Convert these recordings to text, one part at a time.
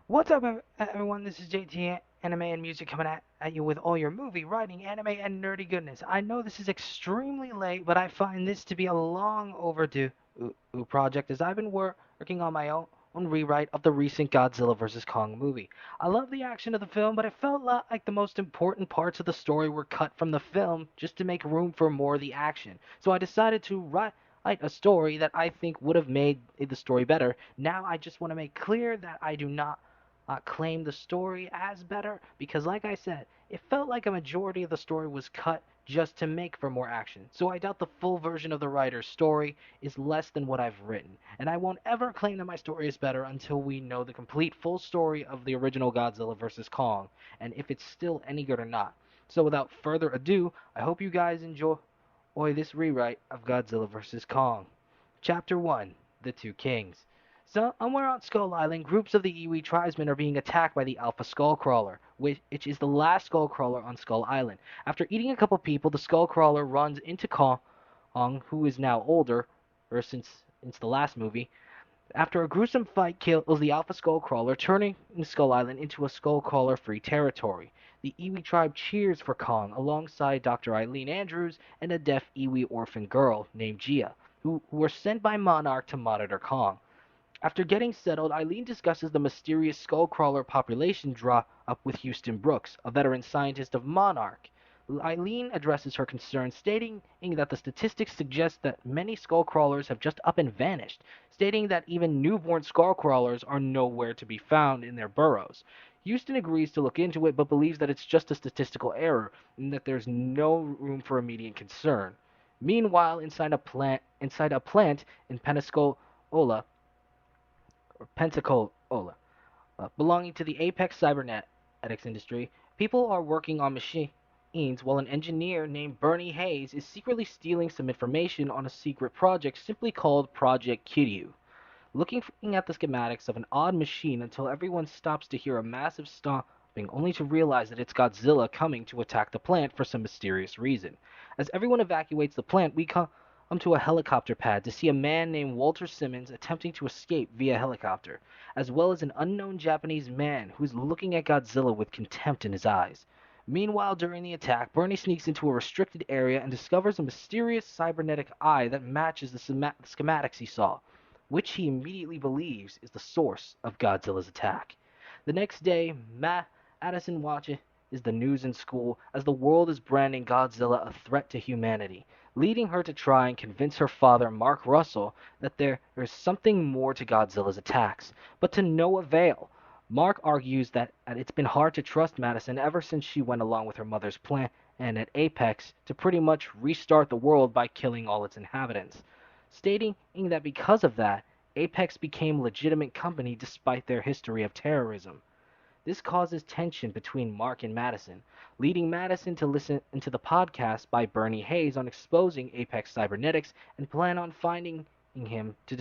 What's up, everyone? This is JT Anime and Music coming at you with all your movie, writing, anime, and nerdy goodness. I know this is extremely late, but I find this to be a long overdue project as I've been working on my own rewrite of the recent Godzilla vs. Kong movie. I love the action of the film, but it felt like the most important parts of the story were cut from the film just to make room for more of the action. So I decided to write a story that I think would have made the story better. Now I just want to make clear that I do not claim the story as better because, like I said, it felt like a majority of the story was cut just to make for more action. So I doubt the full version of the writer's story is less than what I've written, and I won't ever claim that my story is better until we know the complete full story of the original Godzilla vs. Kong, and if it's still any good or not. So without further ado, I hope you guys enjoy this rewrite of Godzilla vs. Kong. Chapter 1: The Two Kings. Somewhere on Skull Island, groups of the Iwi tribesmen are being attacked by the Alpha Skullcrawler, which is the last Skullcrawler on Skull Island. After eating a couple people, the Skullcrawler runs into Kong, who is now older, or since the last movie. After a gruesome fight kills the Alpha Skullcrawler, turning Skull Island into a Skullcrawler-free territory. The Iwi tribe cheers for Kong alongside Dr. Eileen Andrews and a deaf Iwi orphan girl named Gia, who were sent by Monarch to monitor Kong. After getting settled, Eileen discusses the mysterious Skullcrawler population drop up with Houston Brooks, a veteran scientist of Monarch. Eileen addresses her concerns, stating that the statistics suggest that many Skullcrawlers have just up and vanished, stating that even newborn Skullcrawlers are nowhere to be found in their burrows. Houston agrees to look into it, but believes that it's just a statistical error and that there's no room for immediate concern. Meanwhile, inside a plant in Pensacola, belonging to the Apex Cybernetics industry, people are working on machines while an engineer named Bernie Hayes is secretly stealing some information on a secret project simply called Project Kiryu. Looking at the schematics of an odd machine until everyone stops to hear a massive stomping, only to realize that it's Godzilla coming to attack the plant for some mysterious reason. As everyone evacuates the plant, we come to a helicopter pad to see a man named Walter Simmons attempting to escape via helicopter, as well as an unknown Japanese man who is looking at Godzilla with contempt in his eyes. Meanwhile, during the attack, Bernie sneaks into a restricted area and discovers a mysterious cybernetic eye that matches the schematics he saw, which he immediately believes is the source of Godzilla's attack. The next day, Addison watches the news in school as the world is branding Godzilla a threat to humanity, leading her to try and convince her father, Mark Russell, that there is something more to Godzilla's attacks, but to no avail. Mark argues that it's been hard to trust Madison ever since she went along with her mother's plan and at Apex to pretty much restart the world by killing all its inhabitants, stating that because of that, Apex became a legitimate company despite their history of terrorism. This causes tension between Mark and Madison, leading Madison to listen to the podcast by Bernie Hayes on exposing Apex Cybernetics and plans on finding him to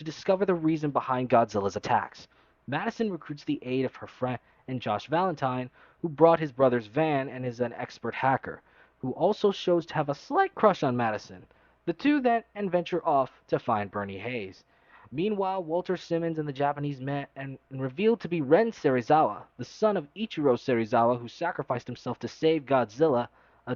discover the reason behind Godzilla's attacks. Madison recruits the aid of her friend Josh Valentine, who brought his brother's van and is an expert hacker, who also shows to have a slight crush on Madison. The two then venture off to find Bernie Hayes. Meanwhile, Walter Simmons and the Japanese man, and revealed to be Ren Serizawa, the son of Ichiro Serizawa, who sacrificed himself to save Godzilla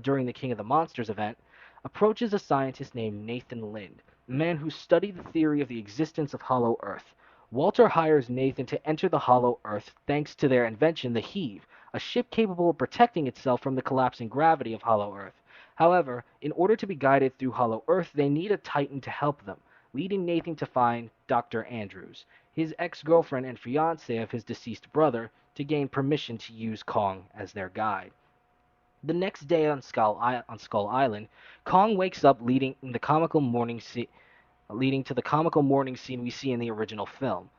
during the King of the Monsters event, approaches a scientist named Nathan Lind, a man who studied the theory of the existence of Hollow Earth. Walter hires Nathan to enter the Hollow Earth thanks to their invention, the Heave, a ship capable of protecting itself from the collapsing gravity of Hollow Earth. However, in order to be guided through Hollow Earth, they need a Titan to help them, leading Nathan to find Dr. Andrews, his ex-girlfriend and fiancée of his deceased brother, to gain permission to use Kong as their guide. The next day on Skull Island, Kong wakes up leading to the comical morning scene we see in the original film.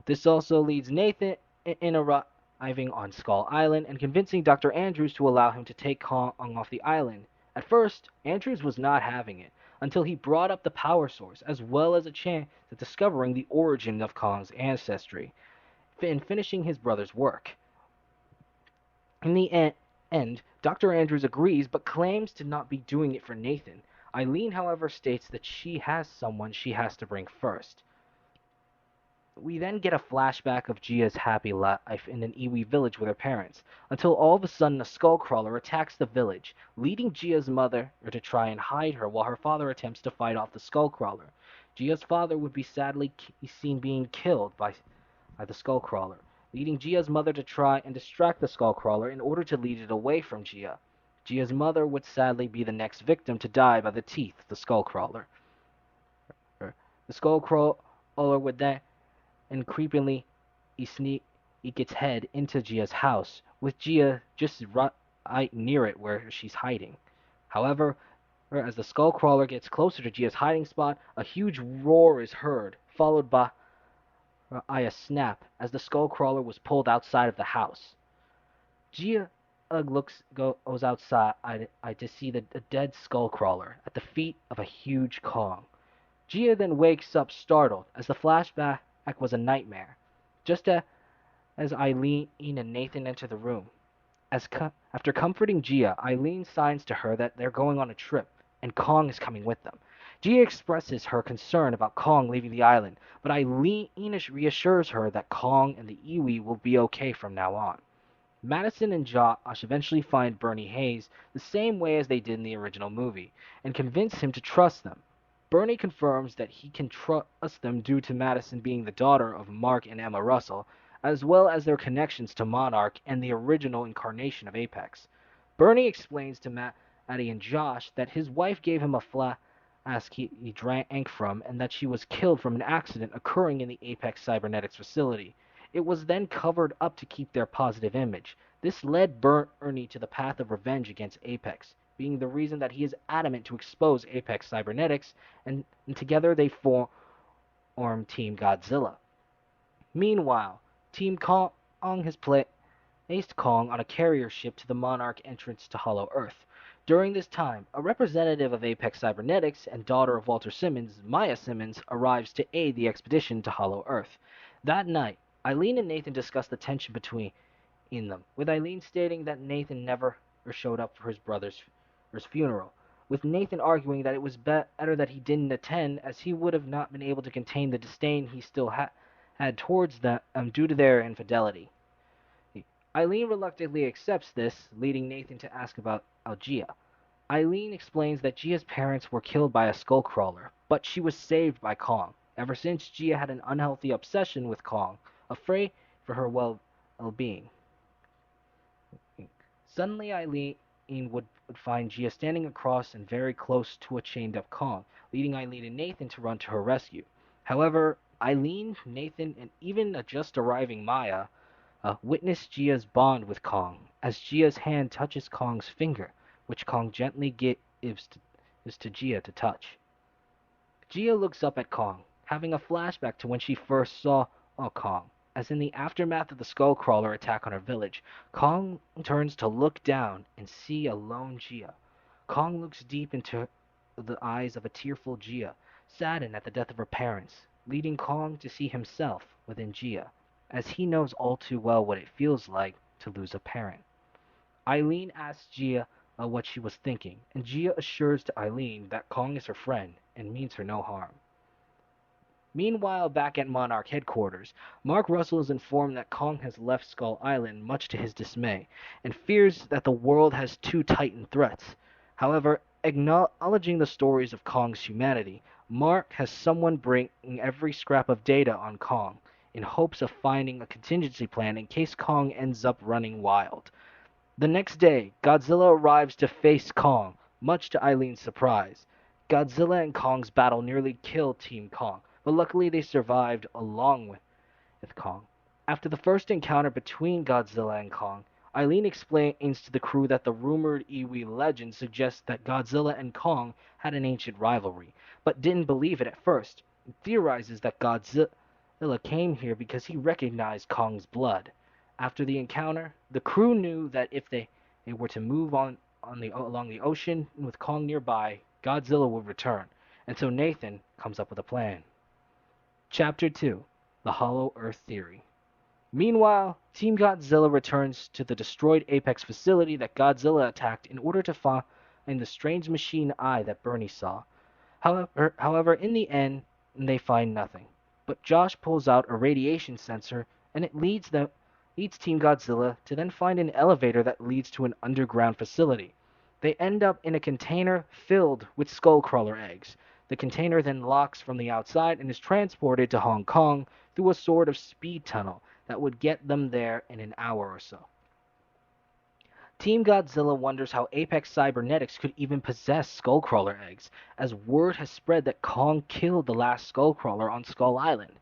This also leads Nathan in arriving on Skull Island and convincing Dr. Andrews to allow him to take Kong off the island. At first, Andrews was not having it, until he brought up the power source, as well as a chance at discovering the origin of Kong's ancestry, and finishing his brother's work. In the end, Dr. Andrews agrees but claims to not be doing it for Nathan. Eileen, however, states that she has someone she has to bring first. We then get a flashback of Gia's happy life in an Iwi village with her parents, until all of a sudden a skullcrawler attacks the village, leading Gia's mother to try and hide her while her father attempts to fight off the skullcrawler. Gia's father would be sadly seen being killed by the skullcrawler, leading Gia's mother to try and distract the skullcrawler in order to lead it away from Gia. Gia's mother would sadly be the next victim to die by the teeth of the skullcrawler. The skullcrawler would then and creepily sneak its head into Gia's house, with Gia just right near it where she's hiding. However, as the skullcrawler gets closer to Gia's hiding spot, a huge roar is heard, followed by a snap as the skullcrawler was pulled outside of the house. Gia goes outside to see the dead skullcrawler at the feet of a huge Kong. Gia then wakes up startled, as the flashback was a nightmare. Just as Eileen and Nathan enter the room. After comforting Gia, Eileen signs to her that they're going on a trip, and Kong is coming with them. Gia expresses her concern about Kong leaving the island, but Eileen reassures her that Kong and the Iwi will be okay from now on. Madison and Josh eventually find Bernie Hayes the same way as they did in the original movie, and convince him to trust them. Bernie confirms that he can trust them due to Madison being the daughter of Mark and Emma Russell, as well as their connections to Monarch and the original incarnation of Apex. Bernie explains to Maddie and Josh that his wife gave him a flask he drank from, and that she was killed from an accident occurring in the Apex Cybernetics facility. It was then covered up to keep their positive image. This led Bernie to the path of revenge against Apex, being the reason that he is adamant to expose Apex Cybernetics, and together they form Team Godzilla. Meanwhile, Team Kong has placed Kong on a carrier ship to the Monarch entrance to Hollow Earth. During this time, a representative of Apex Cybernetics and daughter of Walter Simmons, Maya Simmons, arrives to aid the expedition to Hollow Earth. That night, Eileen and Nathan discuss the tension between them, with Eileen stating that Nathan never showed up for his brother's funeral, with Nathan arguing that it was better that he didn't attend, as he would have not been able to contain the disdain he still had towards them due to their infidelity. Eileen reluctantly accepts this, leading Nathan to ask about Gia. Eileen explains that Gia's parents were killed by a skullcrawler, but she was saved by Kong. Ever since, Gia had an unhealthy obsession with Kong, afraid for her well-being. Suddenly, Eileen would find Gia standing across and very close to a chained-up Kong, leading Eileen and Nathan to run to her rescue. However, Eileen, Nathan, and even a just-arriving Maya witness Gia's bond with Kong, as Gia's hand touches Kong's finger, which Kong gently gives to Gia to touch. Gia looks up at Kong, having a flashback to when she first saw Kong, as in the aftermath of the skullcrawler attack on her village. Kong turns to look down and see a lone Gia. Kong looks deep into the eyes of a tearful Gia, saddened at the death of her parents, leading Kong to see himself within Gia, as he knows all too well what it feels like to lose a parent. Eileen asks Gia what she was thinking, and Gia assures to Eileen that Kong is her friend and means her no harm. Meanwhile, back at Monarch headquarters, Mark Russell is informed that Kong has left Skull Island, much to his dismay, and fears that the world has two Titan threats. However, acknowledging the stories of Kong's humanity, Mark has someone bring every scrap of data on Kong, in hopes of finding a contingency plan in case Kong ends up running wild. The next day, Godzilla arrives to face Kong, much to Eileen's surprise. Godzilla and Kong's battle nearly killed Team Kong, but luckily they survived along with Kong. After the first encounter between Godzilla and Kong, Eileen explains to the crew that the rumored Iwi legend suggests that Godzilla and Kong had an ancient rivalry, but didn't believe it at first, and theorizes that Godzilla came here because he recognized Kong's blood. After the encounter, the crew knew that if they were to move along the ocean with Kong nearby, Godzilla would return, and so Nathan comes up with a plan. Chapter 2: The Hollow Earth Theory. Meanwhile, Team Godzilla returns to the destroyed Apex facility that Godzilla attacked in order to find the strange machine eye that Bernie saw. However, in the end, they find nothing. but Josh pulls out a radiation sensor, and it leads Team Godzilla to then find an elevator that leads to an underground facility. They end up in a container filled with skullcrawler eggs. The container then locks from the outside and is transported to Hong Kong through a sort of speed tunnel that would get them there in an hour or so. Team Godzilla wonders how Apex Cybernetics could even possess Skullcrawler eggs, as word has spread that Kong killed the last Skullcrawler on Skull Island.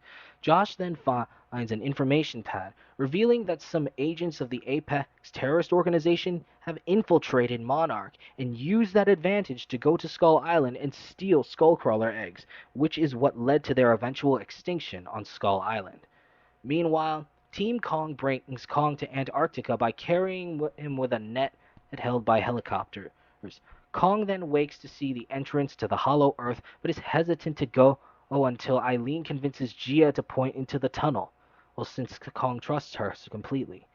Josh then finds an information pad, revealing that some agents of the Apex terrorist organization have infiltrated Monarch and used that advantage to go to Skull Island and steal Skullcrawler eggs, which is what led to their eventual extinction on Skull Island. Meanwhile, Team Kong brings Kong to Antarctica by carrying him with a net held by helicopters. Kong then wakes to see the entrance to the Hollow Earth, but is hesitant to go until Eileen convinces Gia to point into the tunnel. Well, since Kong trusts her so completely.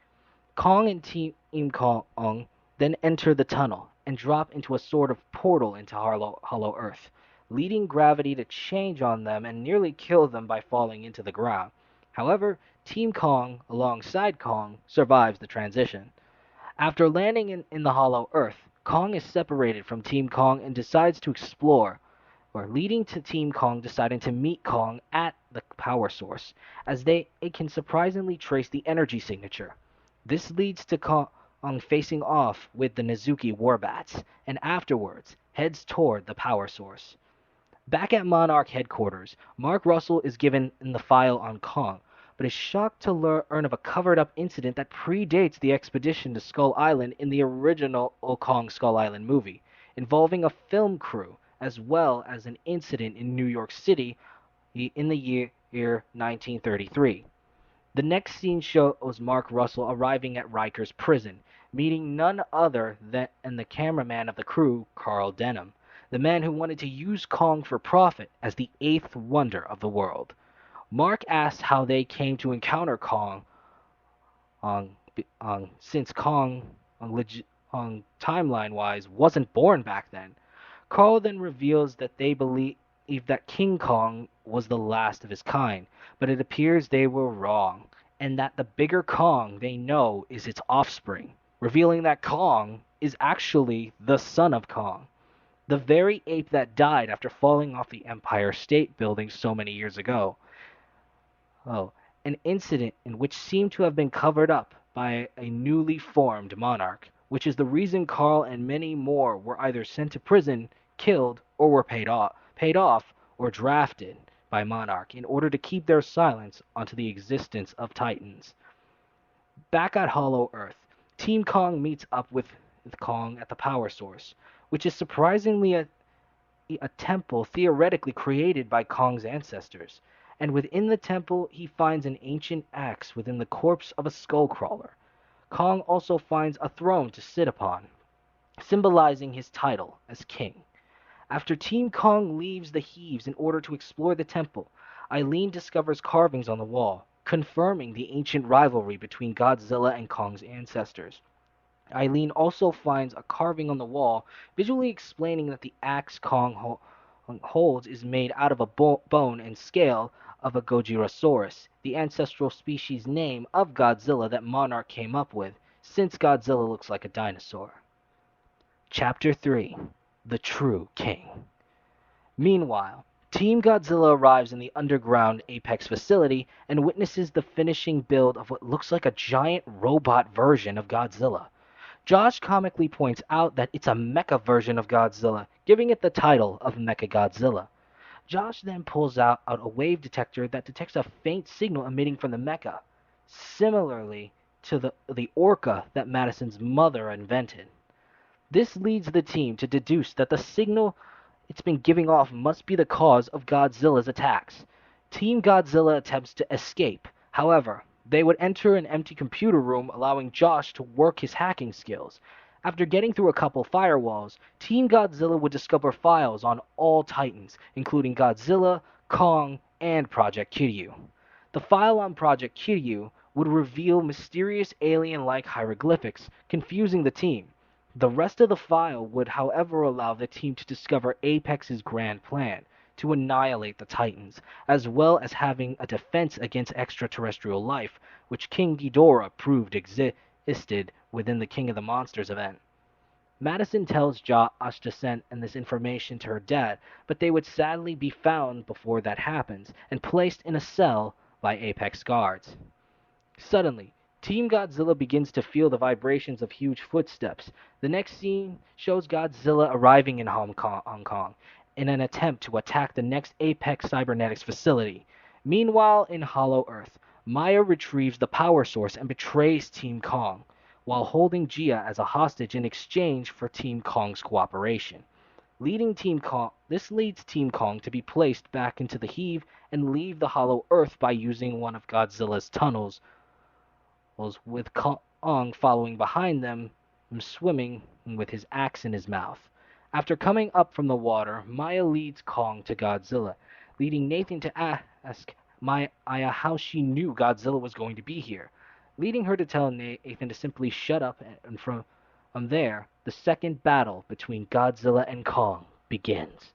Kong and Team Kong then enter the tunnel and drop into a sort of portal into Hollow Earth, leading gravity to change on them and nearly kill them by falling into the ground. However, Team Kong, alongside Kong, survives the transition. After landing in the Hollow Earth, Kong is separated from Team Kong and decides to explore, leading to Team Kong deciding to meet Kong at the power source, as it can surprisingly trace the energy signature. This leads to Kong facing off with the Nezuki Warbats, and afterwards heads toward the power source. Back at Monarch headquarters, Mark Russell is given the file on Kong, but is shocked to learn of a covered-up incident that predates the expedition to Skull Island in the original Kong Skull Island movie, involving a film crew as well as an incident in New York City in the year 1933. The next scene shows Mark Russell arriving at Riker's prison, meeting none other than the cameraman of the crew, Carl Denham, the man who wanted to use Kong for profit as the eighth wonder of the world. Mark asks how they came to encounter Kong, since Kong, timeline-wise, wasn't born back then. Carl then reveals that they believe that King Kong was the last of his kind, but it appears they were wrong, and that the bigger Kong they know is its offspring, revealing that Kong is actually the son of Kong, the very ape that died after falling off the Empire State Building so many years ago. An incident in which seemed to have been covered up by a newly formed monarch, which is the reason Carl and many more were either sent to prison, killed, or were paid off or drafted by Monarch in order to keep their silence onto the existence of Titans. Back at Hollow Earth, Team Kong meets up with Kong at the power source, which is surprisingly a temple theoretically created by Kong's ancestors, and within the temple he finds an ancient axe within the corpse of a skullcrawler. Kong also finds a throne to sit upon, symbolizing his title as king. After Team Kong leaves the Heaves in order to explore the temple, Eileen discovers carvings on the wall, confirming the ancient rivalry between Godzilla and Kong's ancestors. Eileen also finds a carving on the wall, visually explaining that the axe Kong holds is made out of a bone and scale of a Gojirosaurus, the ancestral species name of Godzilla that Monarch came up with, since Godzilla looks like a dinosaur. Chapter 3: The True King. Meanwhile, Team Godzilla arrives in the underground Apex facility and witnesses the finishing build of what looks like a giant robot version of Godzilla. Josh comically points out that it's a mecha version of Godzilla, giving it the title of Mechagodzilla. Josh then pulls out a wave detector that detects a faint signal emitting from the mecha, similarly to the orca that Madison's mother invented. This leads the team to deduce that the signal it's been giving off must be the cause of Godzilla's attacks. Team Godzilla attempts to escape. However, they would enter an empty computer room, allowing Josh to work his hacking skills. After getting through a couple firewalls, Team Godzilla would discover files on all Titans, including Godzilla, Kong, and Project Kiryu. The file on Project Kiryu would reveal mysterious alien-like hieroglyphics, confusing the team. The rest of the file would, however, allow the team to discover Apex's grand plan, to annihilate the Titans, as well as having a defense against extraterrestrial life, which King Ghidorah proved existed within the King of the Monsters event. Madison tells Josh to send this information to her dad, but they would sadly be found before that happens and placed in a cell by Apex guards. Suddenly, Team Godzilla begins to feel the vibrations of huge footsteps. The next scene shows Godzilla arriving in Hong Kong in an attempt to attack the next Apex Cybernetics facility. Meanwhile, in Hollow Earth, Maya retrieves the power source and betrays Team Kong, while holding Gia as a hostage in exchange for Team Kong's cooperation. This leads Team Kong to be placed back into the Heave and leave the Hollow Earth by using one of Godzilla's tunnels, with Kong following behind them, swimming with his axe in his mouth. After coming up from the water, Maya leads Kong to Godzilla, leading Nathan to ask Maya how she knew Godzilla was going to be here, leading her to tell Nathan to simply shut up, and from there, the second battle between Godzilla and Kong begins.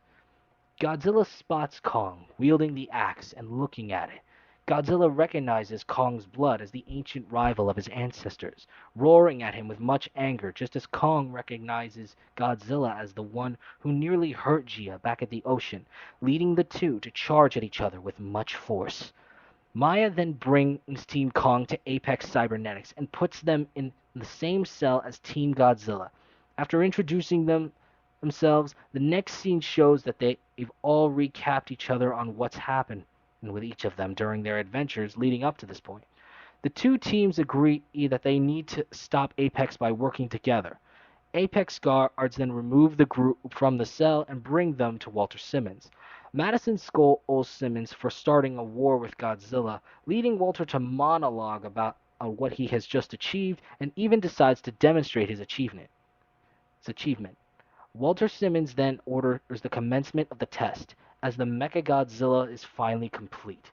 Godzilla spots Kong wielding the axe and looking at it. Godzilla recognizes Kong's blood as the ancient rival of his ancestors, roaring at him with much anger, just as Kong recognizes Godzilla as the one who nearly hurt Gia back at the ocean, leading the two to charge at each other with much force. Maya then brings Team Kong to Apex Cybernetics and puts them in the same cell as Team Godzilla. After introducing themselves, the next scene shows that they've all recapped each other on what's happened with each of them during their adventures leading up to this point. The two teams agree that they need to stop Apex by working together. Apex guards then remove the group from the cell and bring them to Walter Simmons. Madison scolds Simmons for starting a war with Godzilla, leading Walter to monologue about what he has just achieved, and even decides to demonstrate his achievement. Walter Simmons then orders the commencement of the test, as the Mechagodzilla is finally complete.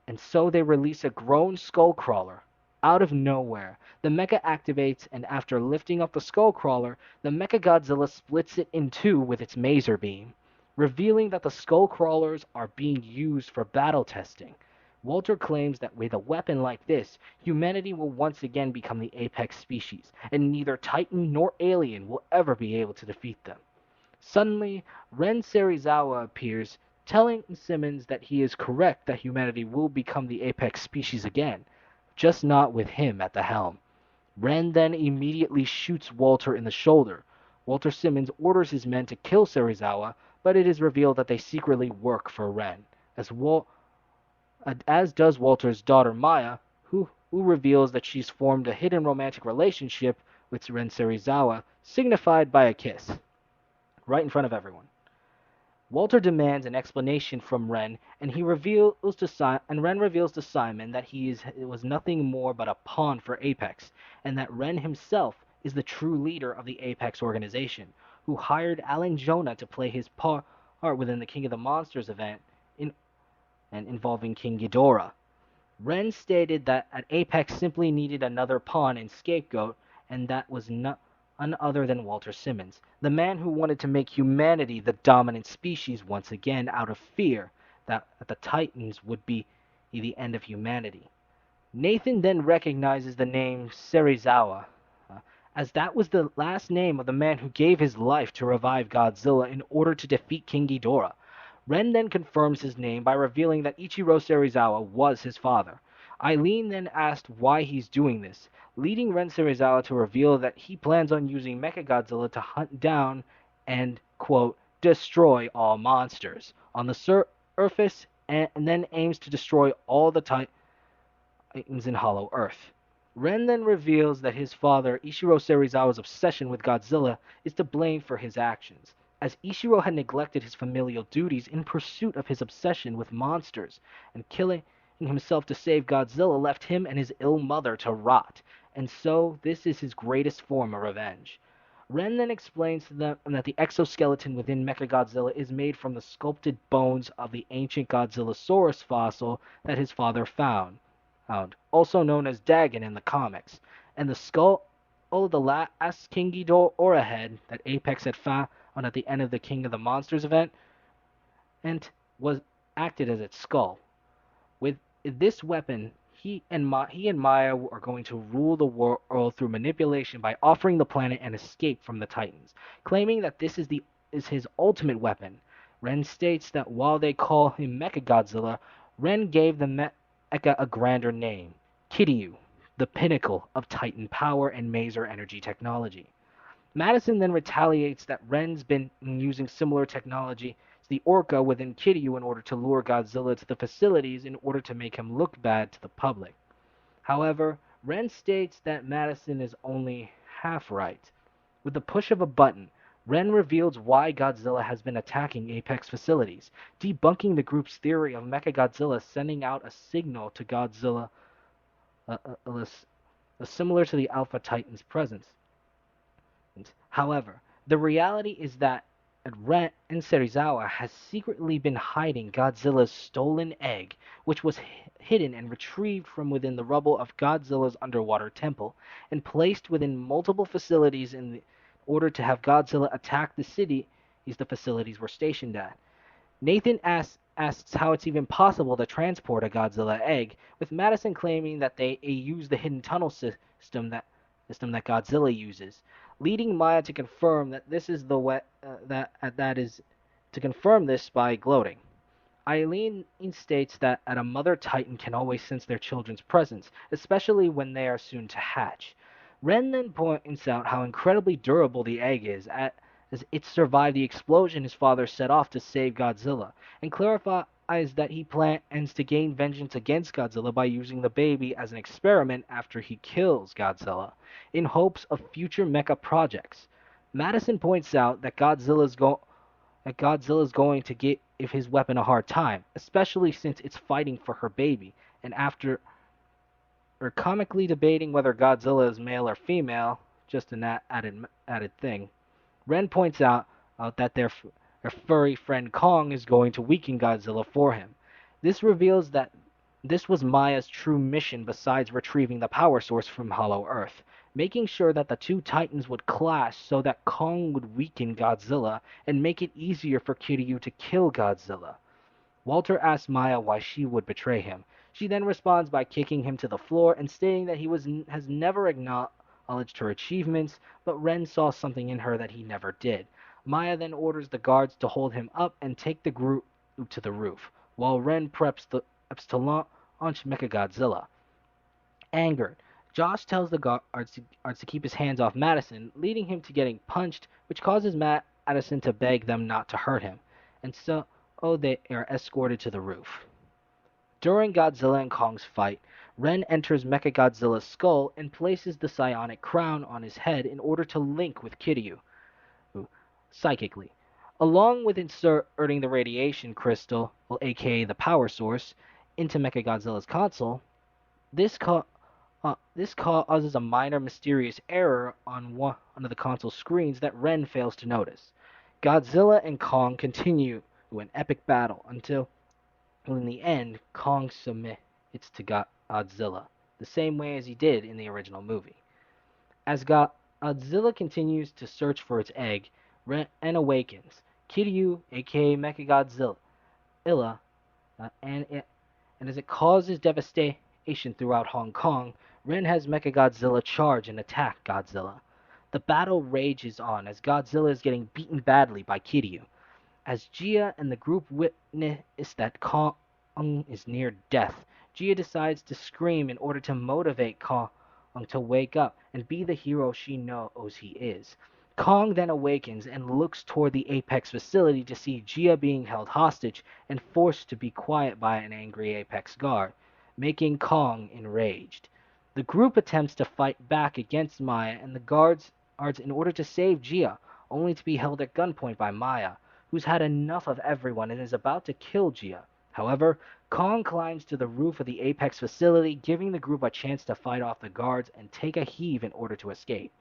And so they release a grown Skullcrawler. Out of nowhere, the mecha activates, and after lifting up the Skullcrawler, the Mechagodzilla splits it in two with its maser beam, revealing that the Skullcrawlers are being used for battle testing. Walter claims that with a weapon like this, humanity will once again become the apex species, and neither Titan nor alien will ever be able to defeat them. Suddenly, Ren Serizawa appears, telling Simmons that he is correct that humanity will become the apex species again, just not with him at the helm. Ren then immediately shoots Walter in the shoulder. Walter Simmons orders his men to kill Serizawa, but it is revealed that they secretly work for Ren, as does Walter's daughter Maya, who reveals that she's formed a hidden romantic relationship with Ren Serizawa, signified by a kiss, right in front of everyone. Walter demands an explanation from Ren, and Ren reveals to Simon that it was nothing more but a pawn for Apex, and that Ren himself is the true leader of the Apex organization, who hired Alan Jonah to play his part within the King of the Monsters event involving King Ghidorah. Ren stated that Apex simply needed another pawn and scapegoat, and that was none other than Walter Simmons, the man who wanted to make humanity the dominant species once again out of fear that the Titans would be the end of humanity. Nathan then recognizes the name Serizawa, as that was the last name of the man who gave his life to revive Godzilla in order to defeat King Ghidorah. Ren then confirms his name by revealing that Ichiro Serizawa was his father. Eileen then asked why he's doing this, leading Ren Serizawa to reveal that he plans on using Mechagodzilla to hunt down and, quote, destroy all monsters on the surface, and then aims to destroy all the Titans in Hollow Earth. Ren then reveals that his father, Ichiro Serizawa's obsession with Godzilla, is to blame for his actions, as Ichiro had neglected his familial duties in pursuit of his obsession with monsters, and killing himself to save Godzilla left him and his ill mother to rot, and so this is his greatest form of revenge. Ren then explains to them that the exoskeleton within Mechagodzilla is made from the sculpted bones of the ancient Godzillasaurus fossil that his father found, also known as Dagon in the comics, and the skull of the last King Ghidorah head that Apex had found at the end of the King of the Monsters event, and was acted as its skull. With this weapon, he and Maya are going to rule the world through manipulation by offering the planet an escape from the Titans, claiming that is his ultimate weapon. Ren states that while they call him Mechagodzilla, Ren gave the Mecha a grander name, Kiryu, the pinnacle of Titan power and maser energy technology. Madison then retaliates that Ren's been using similar technology to the Orca within Kiryu in order to lure Godzilla to the facilities in order to make him look bad to the public. However, Ren states that Madison is only half right. With the push of a button, Ren reveals why Godzilla has been attacking Apex facilities, debunking the group's theory of Mechagodzilla sending out a signal to Godzilla uh, uh, uh, similar to the Alpha Titan's presence. However, the reality is that Ren Serizawa has secretly been hiding Godzilla's stolen egg, which was hidden and retrieved from within the rubble of Godzilla's underwater temple and placed within multiple facilities in order to have Godzilla attack the cities the facilities were stationed at. Nathan asks how it's even possible to transport a Godzilla egg, with Madison claiming that they use the hidden tunnel system that Godzilla uses, leading Maya to confirm that this is the way, that is to confirm this by gloating. Eileen states that a mother titan can always sense their children's presence, especially when they are soon to hatch. Ren then points out how incredibly durable the egg is, as it survived the explosion his father set off to save Godzilla, and clarifies that he plans to gain vengeance against Godzilla by using the baby as an experiment after he kills Godzilla, in hopes of future mecha projects. Madison points out that Godzilla's going to give his weapon a hard time, especially since it's fighting for her baby, and after comically debating whether Godzilla is male or female, just an added thing, Ren points out that their furry friend Kong is going to weaken Godzilla for him. This reveals that this was Maya's true mission besides retrieving the power source from Hollow Earth, making sure that the two titans would clash so that Kong would weaken Godzilla and make it easier for Kiryu to kill Godzilla. Walter asks Maya why she would betray him. She then responds by kicking him to the floor and stating that has never acknowledged her achievements, but Ren saw something in her that he never did. Maya then orders the guards to hold him up and take the group to the roof, while Ren preps to launch Mechagodzilla. Angered, Josh tells the guards to keep his hands off Madison, leading him to getting punched, which causes Madison to beg them not to hurt him. And so they are escorted to the roof. During Godzilla and Kong's fight, Ren enters Mechagodzilla's skull and places the psionic crown on his head in order to link with Kiryu psychically. Along with inserting the radiation crystal, well, aka the power source, into Mechagodzilla's console, this causes a minor mysterious error on one of the console screens that Ren fails to notice. Godzilla and Kong continue an epic battle until, in the end, Kong submits to Godzilla, the same way as he did in the original movie. As Godzilla continues to search for its egg, Ren awakens. Kiryu, aka Mechagodzilla, and as it causes devastation throughout Hong Kong, Ren has Mechagodzilla charge and attack Godzilla. The battle rages on as Godzilla is getting beaten badly by Kiryu. As Gia and the group witness that Kong is near death, Gia decides to scream in order to motivate Kong to wake up and be the hero she knows he is. Kong then awakens and looks toward the Apex facility to see Gia being held hostage and forced to be quiet by an angry Apex guard, making Kong enraged. The group attempts to fight back against Maya and the guards in order to save Gia, only to be held at gunpoint by Maya, who's had enough of everyone and is about to kill Gia. However, Kong climbs to the roof of the Apex facility, giving the group a chance to fight off the guards and take a heave in order to escape.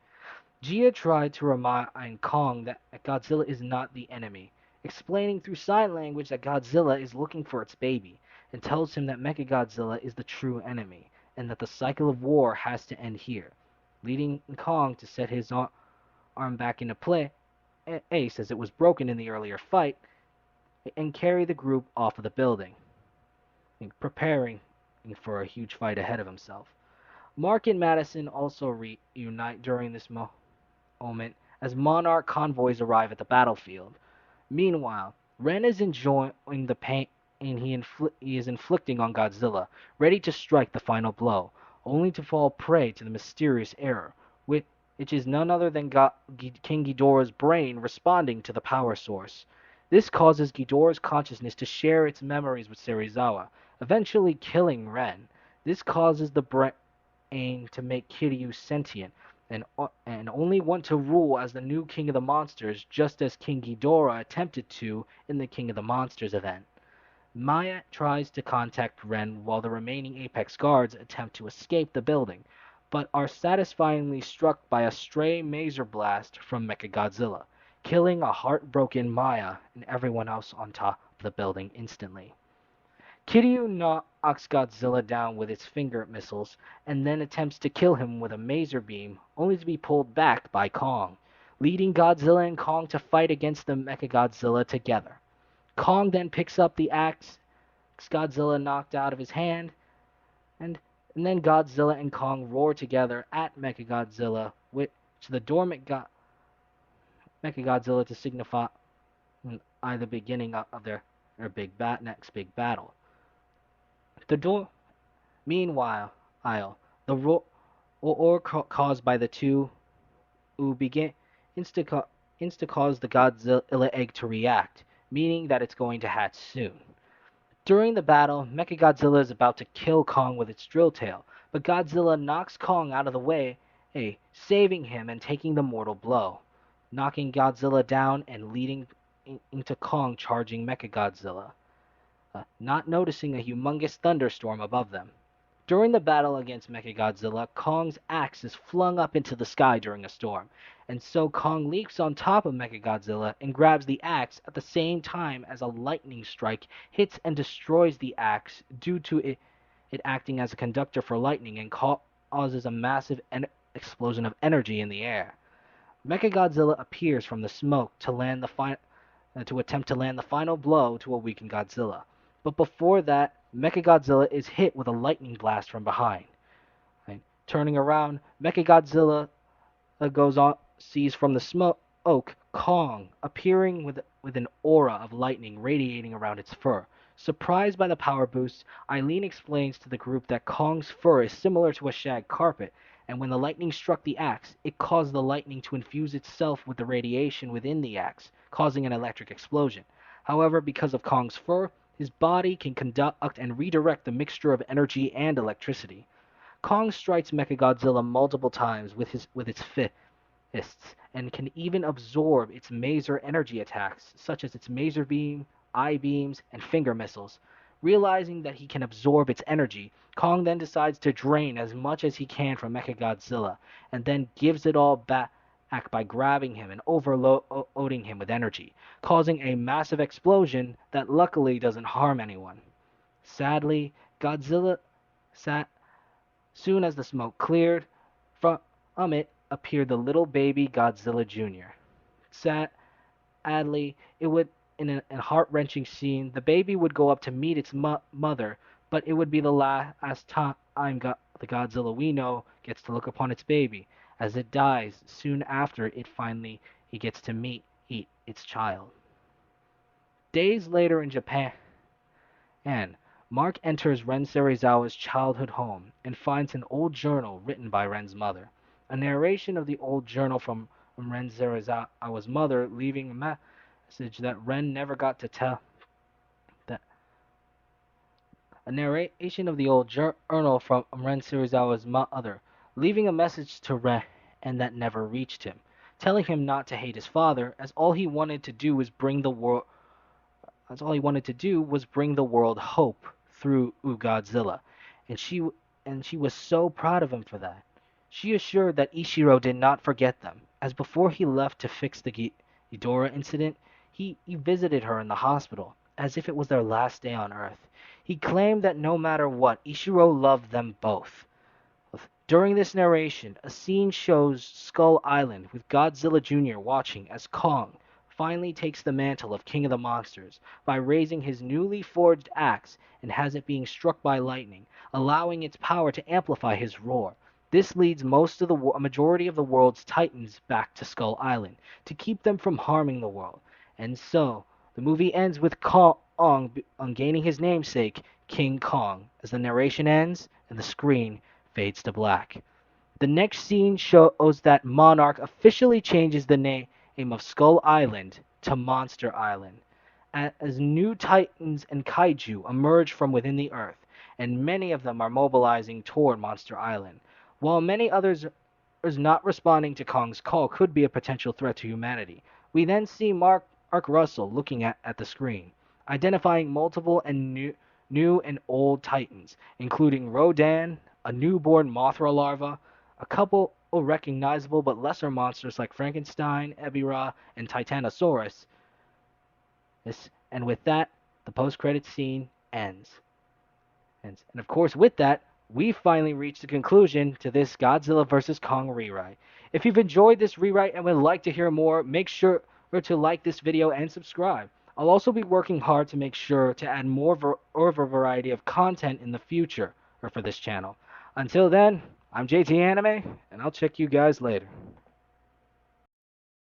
Gia tried to remind Kong that Godzilla is not the enemy, explaining through sign language that Godzilla is looking for its baby, and tells him that Mechagodzilla is the true enemy, and that the cycle of war has to end here, leading Kong to set his arm back into play, as it was broken in the earlier fight, and carry the group off of the building, preparing for a huge fight ahead of himself. Mark and Madison also reunite during this moment as Monarch convoys arrive at the battlefield. Meanwhile, Ren is enjoying the pain he is inflicting on Godzilla, ready to strike the final blow, only to fall prey to the mysterious error, which is none other than King Ghidorah's brain responding to the power source. This causes Ghidorah's consciousness to share its memories with Serizawa, eventually killing Ren. This causes the brain to make Kiryu sentient, and only want to rule as the new King of the Monsters, just as King Ghidorah attempted to in the King of the Monsters event. Maya tries to contact Ren while the remaining Apex guards attempt to escape the building, but are satisfyingly struck by a stray maser blast from Mechagodzilla, killing a heartbroken Maya and everyone else on top of the building instantly. Kiryu knocks Godzilla down with its finger missiles and then attempts to kill him with a maser beam, only to be pulled back by Kong, leading Godzilla and Kong to fight against the Mechagodzilla together. Kong then picks up the axe Godzilla knocked out of his hand, and, and then Godzilla and Kong roar together at Mechagodzilla, which the dormant Mechagodzilla to signify the beginning of their next big battle. The door. Meanwhile, the roar caused by the two who begin insta cause the Godzilla egg to react, meaning that it's going to hatch soon. During the battle, Mechagodzilla is about to kill Kong with its drill tail, but Godzilla knocks Kong out of the way, saving him and taking the mortal blow, knocking Godzilla down and leading into Kong charging Mechagodzilla, not noticing a humongous thunderstorm above them. During the battle against Mechagodzilla, Kong's axe is flung up into the sky during a storm, and so Kong leaps on top of Mechagodzilla and grabs the axe at the same time as a lightning strike hits and destroys the axe due to it acting as a conductor for lightning and causes a massive explosion of energy in the air. Mechagodzilla appears from the smoke to attempt to land the final blow to a weakened Godzilla. But before that, Mechagodzilla is hit with a lightning blast from behind. Right? Turning around, Mechagodzilla sees from the smoke Kong appearing with an aura of lightning radiating around its fur. Surprised by the power boost, Eileen explains to the group that Kong's fur is similar to a shag carpet, and when the lightning struck the axe, it caused the lightning to infuse itself with the radiation within the axe, causing an electric explosion. However, because of Kong's fur, his body can conduct and redirect the mixture of energy and electricity. Kong strikes Mechagodzilla multiple times with its fists, and can even absorb its maser energy attacks, such as its maser beam, eye beams, and finger missiles. Realizing that he can absorb its energy, Kong then decides to drain as much as he can from Mechagodzilla, and then gives it all back by grabbing him and overloading him with energy, causing a massive explosion that luckily doesn't harm anyone. Sadly, Godzilla sat soon as the smoke cleared, from it appeared the little baby Godzilla Jr. Sadly, it would in a heart-wrenching scene, the baby would go up to meet its mother, but it would be the last time the Godzilla we know gets to look upon its baby, as it dies soon after he gets to eat its child. Days later in Japan, Mark enters Ren Serizawa's childhood home and finds an old journal written by Ren's mother. A narration of the old journal from Ren Serizawa's mother, leaving a message that Ren never got to tell. A narration of the old journal from Ren Serizawa's mother, leaving a message to Ren and that never reached him, telling him not to hate his father, as all he wanted to do was bring the world hope through Godzilla, and she was so proud of him for that. She assured that Ishiro did not forget them, as before he left to fix the Ghidorah incident, he visited her in the hospital, as if it was their last day on Earth. He claimed that no matter what, Ishiro loved them both. During this narration, a scene shows Skull Island with Godzilla Jr. watching as Kong finally takes the mantle of King of the Monsters by raising his newly forged axe and has it being struck by lightning, allowing its power to amplify his roar. This leads a majority of the world's titans back to Skull Island to keep them from harming the world. And so, the movie ends with Kong gaining his namesake, King Kong, as the narration ends and the screen fades to black. The next scene shows that Monarch officially changes the name of Skull Island to Monster Island, as new titans and kaiju emerge from within the earth, and many of them are mobilizing toward Monster Island. While many others are not responding to Kong's call could be a potential threat to humanity, we then see Mark Russell looking at the screen, identifying multiple and new and old titans, including Rodan, a newborn Mothra larva, a couple of recognizable but lesser monsters like Frankenstein, Ebirah, and Titanosaurus. And with that, the post-credits scene ends. And of course, with that, we finally reached the conclusion to this Godzilla vs. Kong rewrite. If you've enjoyed this rewrite and would like to hear more, make sure to like this video and subscribe. I'll also be working hard to make sure to add more of a variety of content in the future for this channel. Until then, I'm JT Anime, and I'll check you guys later.